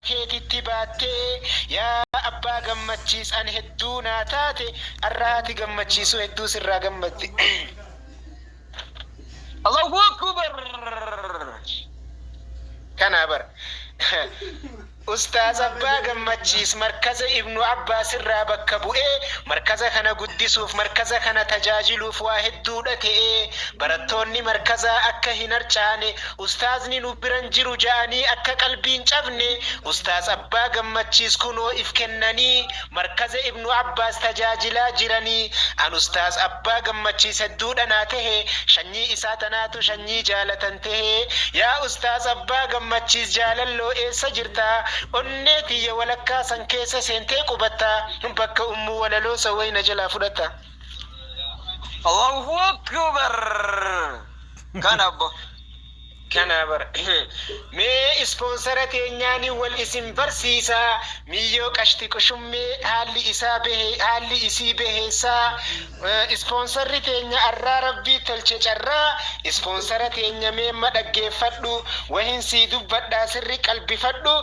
keetitti baattee yaa abbaa gammachiis an hedduu naa taate arraati gammachiisu hedduu sirraa gammaddi. Allahu akbar. Kana bar Ustaaz Abbaa Gammachiis markaza Ibnu Abbaas irraa bakka bu'ee markaza kana guddisuuf markaza kana tajaajiluuf waa hedduudha ta'ee barattoonni markaza akka hin harcaane ustaazni nu biran jiru ja'anii akka qalbiin cabne Ustaaz Abbaa Gammachiis kunoo if kennanii markaza Ibnu Abbaas tajaajilaa jiranii an Ustaaz Abbaa Gammachiis hedduudha naa ta'e shanyii isaa tanaatu shanyii jaalatan ta'e yaa Ustaaz Abbaa Gammachiis jaalalloo eessa jirta onneti ya walakka san keessa sente qubata bakka ummu walaloo sawayna jala fudata. Allahu akbar. Kana bar me sponsora teenyaani wal isin barsiisa miyyo qashti qushumme haalli isaa behe haalli isii beheessa sponsorri teenya arraa rabbii tolche carraa sponsora teenya me madaggeeffadhu wahin si dubbadhaa sirri qalbifadhu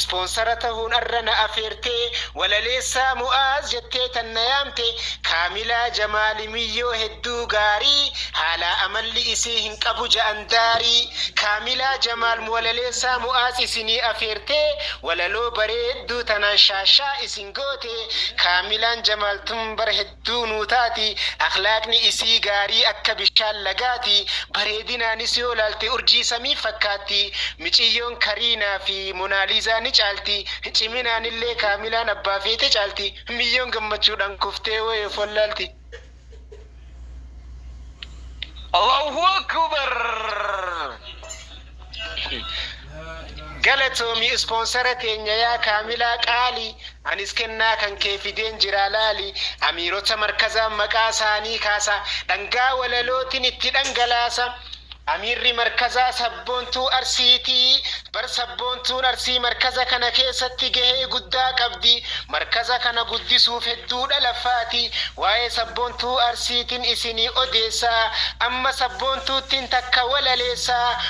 sponsora tahuun arrana afeerte walaleessa mu'aaz jettee tannayaamte kaamilaa jamaali miyyo hedduu gaarii haala amalli isii hin qabu ja'an daarii كاملا جمال مولاليسا مؤاسي سني أفيرتي ولالو بريدو تنانشاشا إسنغوتي كاملا جمال تنبر هدو نوتاتي أخلاقني إسي غاري أكا بشال لغاتي بريدنا نسيولالتي أرجي سمي فكاتي مچيون كارينا في موناليزا نچالتي چمينا نلي كاملا نبافيتي چالتي ميون غمچو دان كفتي ويفولالتي. الله أكبر. galatoomii sponsora teenya yaa kaamilaa qaali anis kennaa kan kee fideen jira laali amiirota markaza maqaa isaanii kaasa dhangaa walalootiin itti dhangalaasa amirri markaza sabboontuu arsiitii bar sabboontuun arsii markaza kana keessatti gahee guddaa qabdi markaza kana guddisuuf hedduudha lafaati waa'ee sabboontuu arsiitiin isinii odeessaa amma sabboontuuttiin takka walaleessaa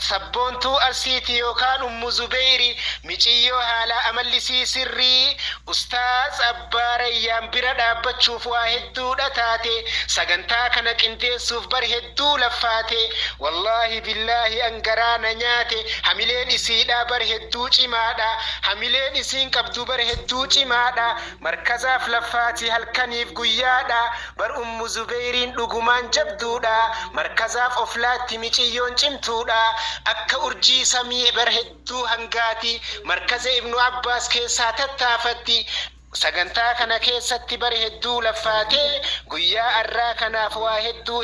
sabboontuu arsiitii yookaan ummu Zubeyri michiyyoo haala amallisii sirrii Ustaaz Abbaa Rayyaan bira dhaabbachuuf waa hedduudha taate sagantaa kana qindeessuuf bar hedduu lafaate والله بالله أنقرانا نياتي حملين إسيدا برهدو چمادا حملين إسين قبدو برهدو چمادا مركزا فلفاتي هالكنيف قيادا بر أم زبيرين لغمان جبدودا مركزا فأفلاتي ميچيون چمتودا أكا أرجي سمي برهدو هنگاتي مركزا ابن عباس كيسا تتافتي sagantaa kana keessatti bar hedduu lafaate guyyaa arraa kanaaf waa hedduu